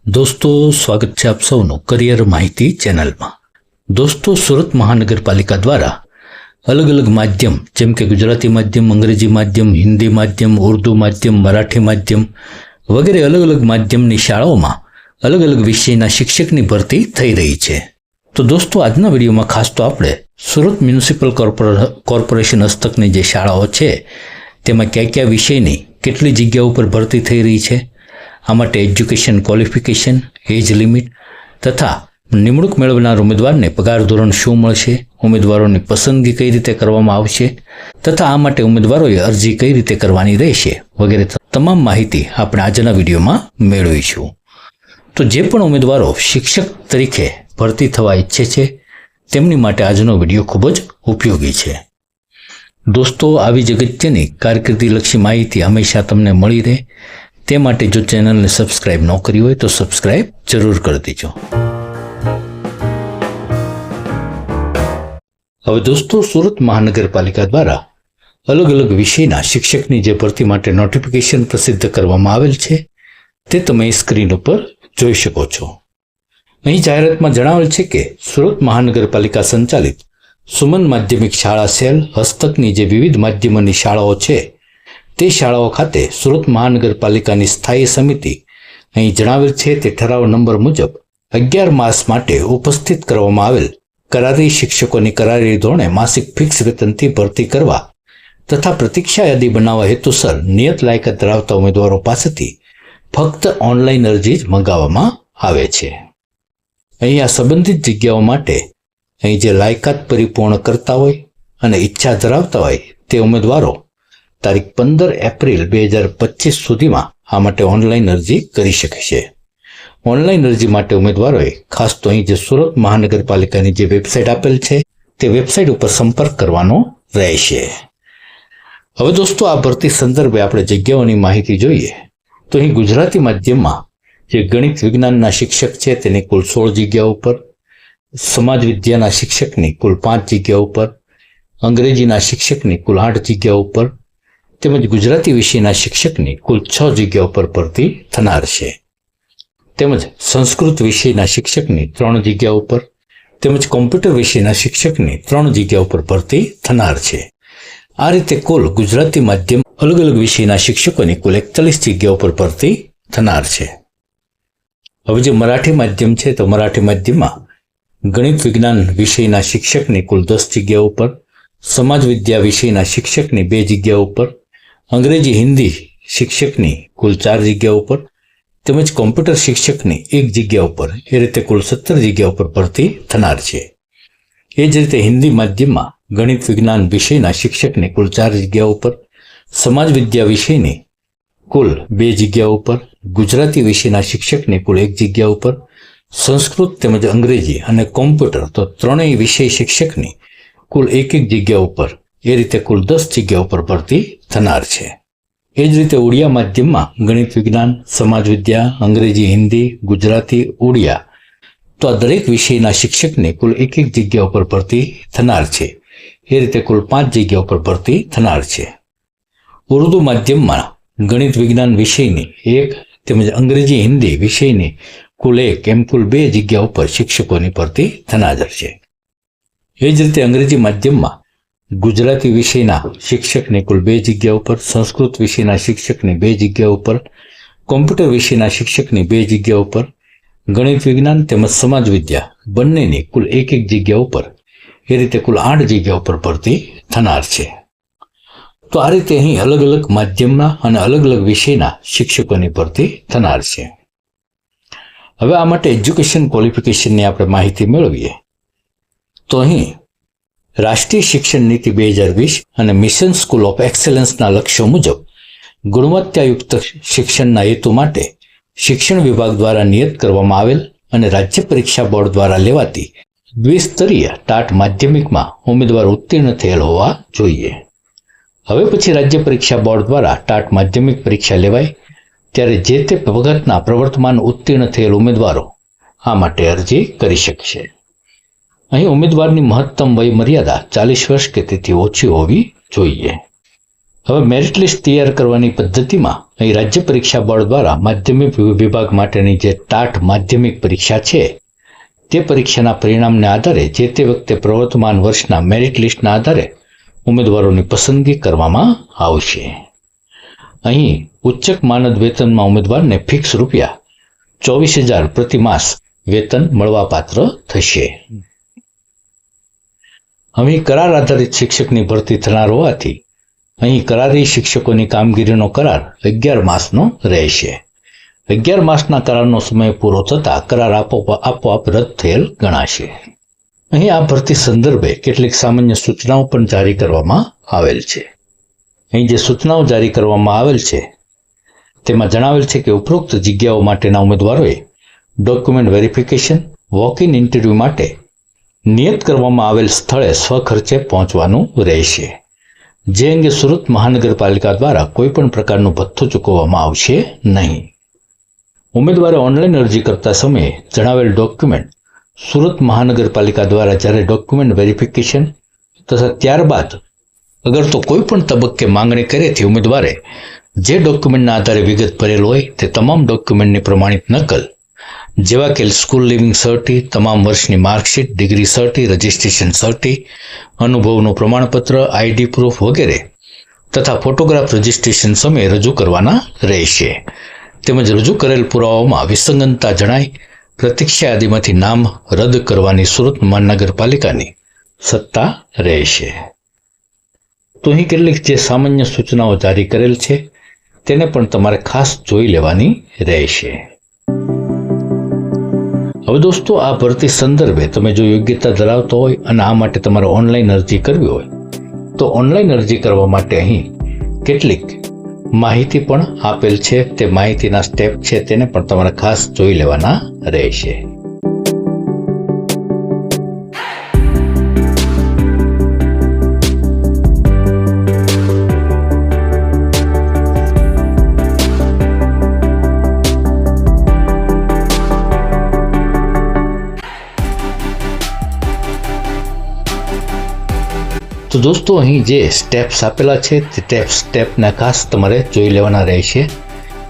दोस्तों स्वागत है आप सौનું કરિયર માહિતી ચેનલમાં। दोस्तों સુરત મહાનગરપાલિકા દ્વારા અલગ અલગ માધ્યમ જેમ કે ગુજરાતી માધ્યમ, અંગ્રેજી માધ્યમ, હિન્દી માધ્યમ, ઉર્દુ માધ્યમ, મરાઠી માધ્યમ વગેરે અલગ અલગ માધ્યમની શાળાઓમાં અલગ અલગ વિષયના શિક્ષકની ભરતી થઈ રહી છે। તો દોસ્તો આજના વિડીયોમાં ખાસ તો આપણે સુરત મ્યુનિસિપલ કોર્પોરેશન હસ્તકની જે શાળાઓ છે તેમાં કયા કયા વિષયની કેટલી જગ્યાઓ પર ભરતી થઈ રહી છે, આ માટે એજ્યુકેશન ક્વોલિફિકેશન, એજ લિમિટ તથા નિમણૂક મેળવનાર ઉમેદવારને પગાર ધોરણ શું મળશે, ઉમેદવારોની પસંદગી કઈ રીતે કરવામાં આવશે તથા આ માટે ઉમેદવારોએ અરજી કઈ રીતે કરવાની રહેશે વગેરે તમામ માહિતી આપણે આજના વિડીયોમાં મેળવીશું। તો જે પણ ઉમેદવારો શિક્ષક તરીકે ભરતી થવા ઈચ્છે છે તેમની માટે આજનો વિડીયો ખૂબ જ ઉપયોગી છે। દોસ્તો આવી જ અગત્યની કારકિર્દીલક્ષી માહિતી હંમેશા તમને મળી રહે તે માટે જો ચેનલને સબસ્ક્રાઇબ ન કરી હોય તો સબસ્ક્રાઇબ જરૂર કરી દેજો। હવે દોસ્તો સુરત મહાનગરપાલિકા દ્વારા અલગ અલગ વિષયના શિક્ષકની જે ભરતી માટે નોટિફિકેશન પ્રસિદ્ધ કરવામાં આવેલ છે તે તમે સ્ક્રીન ઉપર જોઈ શકો છો। અહીં જાહેરાતમાં જણાવેલ છે કે સુરત મહાનગરપાલિકા સંચાલિત સુમન માધ્યમિક શાળા સેલ હસ્તકની જે વિવિધ માધ્યમોની શાળાઓ છે તે શાળાઓ ખાતે સુરત મહાનગરપાલિકાની સ્થાયી સમિતિ અહીં જણાવેલ છે તે ઠરાવ નંબર મુજબ 11 માસ માટે ઉપસ્થિત કરવામાં આવેલ કરારી શિક્ષકોની કરારી ધોરણે માસિક ફિક્સ વેતનથી ભરતી કરવા તથા પ્રતીક્ષા યાદી બનાવવા હેતુસર નિયત લાયકાત ધરાવતા ઉમેદવારો પાસેથી ફક્ત ઓનલાઈન અરજી જ મંગાવવામાં આવે છે। અહીં આ સંબંધિત જગ્યાઓ માટે અહીં જે લાયકાત પરિપૂર્ણ કરતા હોય અને ઈચ્છા ધરાવતા હોય તે ઉમેદવારો તારીખ 15 એપ્રિલ 2025 સુધીમાં આ માટે ઓનલાઈન અરજી કરી શકે છે। ઓનલાઈન અરજી માટે ઉમેદવારોએ ખાસ તો અહીં જે સુરત મહાનગરપાલિકાની જે વેબસાઇટ આપેલ છે તે વેબસાઇટ ઉપર સંપર્ક કરવાનો રહેશે। હવે દોસ્તો આ ભરતી સંદર્ભે આપણે જગ્યાઓની માહિતી જોઈએ તો અહીં ગુજરાતી માધ્યમમાં જે ગણિત વિજ્ઞાનના શિક્ષક છે તેની કુલ 16 જગ્યાઓ ઉપર, સમાજ વિદ્યાના શિક્ષકની કુલ 5 જગ્યાઓ ઉપર, અંગ્રેજીના શિક્ષકની કુલ 8 જગ્યાઓ ઉપર તેમજ ગુજરાતી વિષયના શિક્ષકની કુલ 6 જગ્યાઓ પર ભરતી થનાર છે। તેમજ સંસ્કૃત વિષયના શિક્ષકની 3 જગ્યાઓ પર તેમજ કોમ્પ્યુટર વિષયના શિક્ષકની 3 જગ્યાઓ પર ભરતી થનાર છે। આ રીતે કુલ ગુજરાતી માધ્યમ અલગ અલગ વિષયના શિક્ષકોની કુલ 41 જગ્યાઓ પર ભરતી થનાર છે। હવે જે મરાઠી માધ્યમ છે તો મરાઠી માધ્યમમાં ગણિત વિજ્ઞાન વિષયના શિક્ષકની કુલ 10 જગ્યાઓ પર, સમાજ વિદ્યા વિષયના શિક્ષકની 2 જગ્યાઓ પર, અંગ્રેજી હિન્દી શિક્ષકની કુલ 4 જગ્યાઓ પર તેમજ કોમ્પ્યુટર શિક્ષકની 1 જગ્યા ઉપર એ રીતે કુલ 17 જગ્યાઓ પર ભરતી થનાર છે। એ જ રીતે હિન્દી માધ્યમમાં ગણિત વિજ્ઞાન વિષયના શિક્ષકની કુલ 4 જગ્યાઓ પર, સમાજ વિદ્યા વિષયની કુલ 2 જગ્યાઓ પર, ગુજરાતી વિષયના શિક્ષકની કુલ 1 જગ્યા ઉપર, સંસ્કૃત તેમજ અંગ્રેજી અને કોમ્પ્યુટર તો ત્રણેય વિષય શિક્ષકની કુલ 1 જગ્યા ઉપર એ રીતે કુલ 10 જગ્યાઓ પર ભરતી થનાર છે। એ જ રીતે ઉડિયા માધ્યમમાં ગણિત વિજ્ઞાન, સમાજ વિદ્યા, અંગ્રેજી, હિન્દી, ગુજરાતી, ઉડિયા તો આ દરેક વિષયના શિક્ષકને કુલ 1 જગ્યા ઉપર ભરતી થનાર છે। એ રીતે કુલ 5 જગ્યા ઉપર ભરતી થનાર છે। ઉર્દુ માધ્યમમાં ગણિત વિજ્ઞાન વિષયની 1 તેમજ અંગ્રેજી હિન્દી વિષયની કુલ 1 એમ કુલ 2 જગ્યા ઉપર શિક્ષકોની ભરતી થનાર છે। એ જ રીતે અંગ્રેજી માધ્યમમાં ગુજરાતી વિષયના શિક્ષકની કુલ 2 જગ્યા ઉપર, સંસ્કૃત વિષયના શિક્ષકની 2 જગ્યા ઉપર, કોમ્પ્યુટર વિષયના શિક્ષકની 2 જગ્યા ઉપર, ગણિત વિજ્ઞાન તેમજ સમાજ વિદ્યા બંનેની કુલ 1 જગ્યા ઉપર એ રીતે કુલ 8 જગ્યા ઉપર ભરતી થનાર છે। તો આ રીતે અહીં અલગ અલગ માધ્યમના અને અલગ અલગ વિષયના શિક્ષકોની ભરતી થનાર છે। હવે આ માટે એજ્યુકેશન ક્વોલિફિકેશનની આપણે માહિતી મેળવીએ તો અહીં રાષ્ટ્રીય શિક્ષણ નીતિ 2020 અને મિશન સ્કૂલ ઓફ એક્સેલન્સના લક્ષ્યો મુજબ ગુણવત્તાયુક્ત શિક્ષણના હેતુ માટે શિક્ષણ વિભાગ દ્વારા નિયત કરવામાં આવેલ અને રાજ્ય પરીક્ષા બોર્ડ દ્વારા લેવાતી દ્વિસ્તરીય ટાટ માધ્યમિકમાં ઉમેદવાર ઉત્તીર્ણ થયેલ હોવા જોઈએ। હવે પછી રાજ્ય પરીક્ષા બોર્ડ દ્વારા ટાટ માધ્યમિક પરીક્ષા લેવાય ત્યારે જે તે વખતના પ્રવર્તમાન ઉત્તીર્ણ થયેલ ઉમેદવારો આ માટે અરજી કરી શકશે। અહીં ઉમેદવારની મહત્તમ વય મર્યાદા 40 વર્ષ કે તેથી ઓછી હોવી જોઈએ। હવે મેરિટ લિસ્ટ તૈયાર કરવાની પદ્ધતિમાં અહીં રાજ્ય પરીક્ષા બોર્ડ દ્વારા માધ્યમિક વિભાગ માટેની જે ટાટ માધ્યમિક પરીક્ષા છે તે પરીક્ષાના પરિણામને આધારે જે તે વખતે પ્રવર્તમાન વર્ષના મેરિટ લિસ્ટના આધારે ઉમેદવારોની પસંદગી કરવામાં આવશે. અહીં ઉચ્ચક માનદ વેતનમાં ઉમેદવારને ફિક્સ રૂપિયા 24,000 પ્રતિ માસ વેતન મળવાપાત્ર થશે. અહીં કરાર આધારિત શિક્ષકની ભરતી થનાર હોવાથી અહીં કરારી શિક્ષકોની કામગીરીનો કરાર 11 માસનો રહેશે. 11 માસના કરારનો સમય પૂરો થતાં કરાર આપોઆપ રદ થયેલ ગણાશે. અહીં આ ભરતી સંદર્ભે કેટલીક સામાન્ય સૂચનાઓ પણ જારી કરવામાં આવેલ છે. અહીં જે સૂચનાઓ જારી કરવામાં આવેલ છે તેમાં જણાવેલ છે કે ઉપરોક્ત જગ્યાઓ માટેના ઉમેદવારોએ document verification walk in interview માટે નિયત કરવામાં આવેલ સ્થળે સ્વખર્ચે પહોંચવાનું રહેશે. જે અંગે સુરત મહાનગરપાલિકા દ્વારા કોઈપણ પ્રકારનું ભથ્થું ચૂકવવામાં આવશે નહીં. ઉમેદવારે ઓનલાઈન અરજી કરતા સમયે જણાવેલ ડોક્યુમેન્ટ સુરત મહાનગરપાલિકા દ્વારા જ્યારે ડોક્યુમેન્ટ વેરિફિકેશન તથા ત્યારબાદ અગર તો કોઈ પણ તબક્કે માંગણી કરેથી ઉમેદવારે જે ડોક્યુમેન્ટના આધારે વિગત ભરેલ હોય તે તમામ ડોક્યુમેન્ટની પ્રમાણિત નકલ જેવા કે સ્કૂલ લિવિંગ સર્ટી, તમામ વર્ષની માર્કશીટ, ડિગ્રી સર્ટી, રજિસ્ટ્રેશન સર્ટી, અનુભવનું પ્રમાણપત્ર, આઈડી પ્રૂફ વગેરે તથા ફોટોગ્રાફ રજિસ્ટ્રેશન સમયે રજૂ કરવાના રહેશે. તેમજ રજૂ કરેલ પુરાવાઓમાં વિસંગતતા જણાય પ્રતીક્ષા યાદીમાંથી નામ રદ કરવાની સુરત મહાનગરપાલિકાની સત્તા રહેશે. તો અહીં કેટલીક જે સામાન્ય સૂચનાઓ જારી કરેલ છે તેને પણ તમારે ખાસ જોઈ લેવાની રહેશે. હવે દોસ્તો, આ ભરતી સંદર્ભે તમે જો યોગ્યતા ધરાવતો હોય અને આ માટે તમારે ઓનલાઈન અરજી કરવી હોય તો ઓનલાઈન અરજી કરવા માટે અહીં કેટલીક માહિતી પણ આપેલ છે. તે માહિતીના સ્ટેપ છે તેને પણ તમારે ખાસ જોઈ લેવાના રહેશે. તો દોસ્તો, અહીં જે સ્ટેપ્સ આપેલા છે તે સ્ટેપને ખાસ તમારે જોઈ લેવાના રહેશે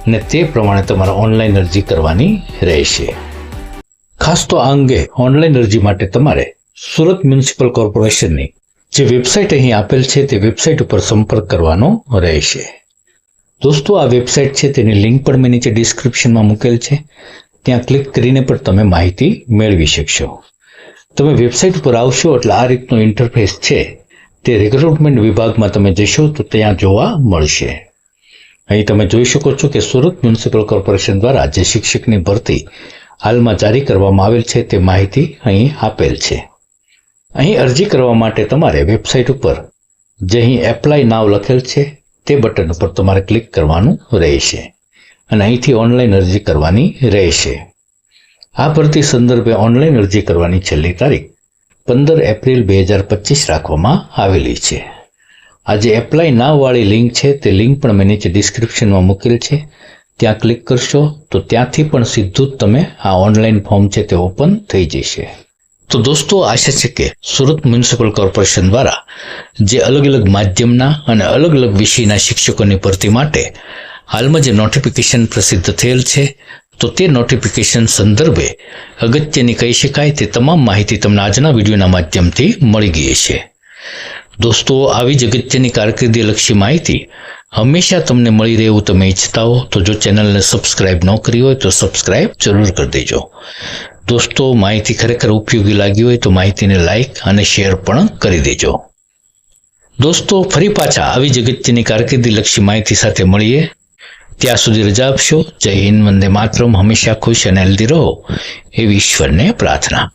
અને તે પ્રમાણે તમારે ઓનલાઈન અરજી કરવાની રહેશે. ખાસ તો આ અંગે ઓનલાઈન અરજી માટે તમારે સુરત મ્યુનિસિપલ કોર્પોરેશનની જે વેબસાઇટ અહીં આપેલ છે તે વેબસાઇટ ઉપર સંપર્ક કરવાનો રહેશે. દોસ્તો, આ વેબસાઇટ છે તેની લિંક પણ મેં નીચે ડિસ્ક્રિપ્શનમાં મૂકેલ છે. ત્યાં ક્લિક કરીને પણ તમે માહિતી મેળવી શકશો. તમે વેબસાઇટ ઉપર આવશો એટલે આ રીતનો ઇન્ટરફેસ છે તે રિક્રુટમેન્ટ વિભાગમાં તમે જશો તો ત્યાં જોવા મળશે. અહીં તમે જોઈ શકો છો કે સુરત મ્યુનિસિપલ કોર્પોરેશન દ્વારા જે શિક્ષકની ભરતી હાલમાં જારી કરવામાં આવેલ છે તે માહિતી અહીં આપેલ છે. અહીં અરજી કરવા માટે તમારે વેબસાઇટ ઉપર જે અહીં એપ્લાય નાવ લખેલ છે તે બટન ઉપર તમારે ક્લિક કરવાનું રહેશે અને અહીંથી ઓનલાઈન અરજી કરવાની રહેશે. આ ભરતી સંદર્ભે ઓનલાઈન અરજી કરવાની છેલ્લી તારીખ 15 એપ્રિલ 2025 રાખવામાં આવેલી છે. આ જે એપ્લાય નાવ વાળી લિંક છે તે લિંક પણ મેં નીચે ડિસ્ક્રિપ્શનમાં મૂકેલ છે. ત્યાં ક્લિક કરશો તો ત્યાંથી પણ સીધું જ તમે આ ઓનલાઈન ફોર્મ છે તે ઓપન થઈ જશે. તો દોસ્તો, આશા છે કે સુરત મ્યુનિસિપલ કોર્પોરેશન દ્વારા જે અલગ અલગ માધ્યમના અને અલગ અલગ વિષયના શિક્ષકોની ભરતી માટે હાલમાં જે નોટિફિકેશન પ્રસિદ્ધ થયેલ છે તો તે નોટિફિકેશન સંદર્ભે અગત્યની કહી શકાય તે તમામ માહિતી તમને આજના વિડીયોના માધ્યમથી મળી ગઈ છે. દોસ્તો, આવી જ અગત્યની કારકિર્દીલક્ષી માહિતી હંમેશા તમને મળી રહે એવું તમે ઈચ્છતા હો તો જો ચેનલને સબસ્ક્રાઇબ ન કરી હોય તો સબસ્ક્રાઇબ જરૂર કરી દેજો. દોસ્તો, માહિતી ખરેખર ઉપયોગી લાગી હોય તો માહિતીને લાઇક અને શેર પણ કરી દેજો. દોસ્તો, ફરી પાછા આવી જ અગત્યની કારકિર્દીલક્ષી માહિતી સાથે મળીએ. ત્યાં સુધી રજા આપશો. જય હિન્દ, વંદે માતરમ. હંમેશા ખુશ અને હેલ્ધી રહો એવી ઈશ્વરને પ્રાર્થના.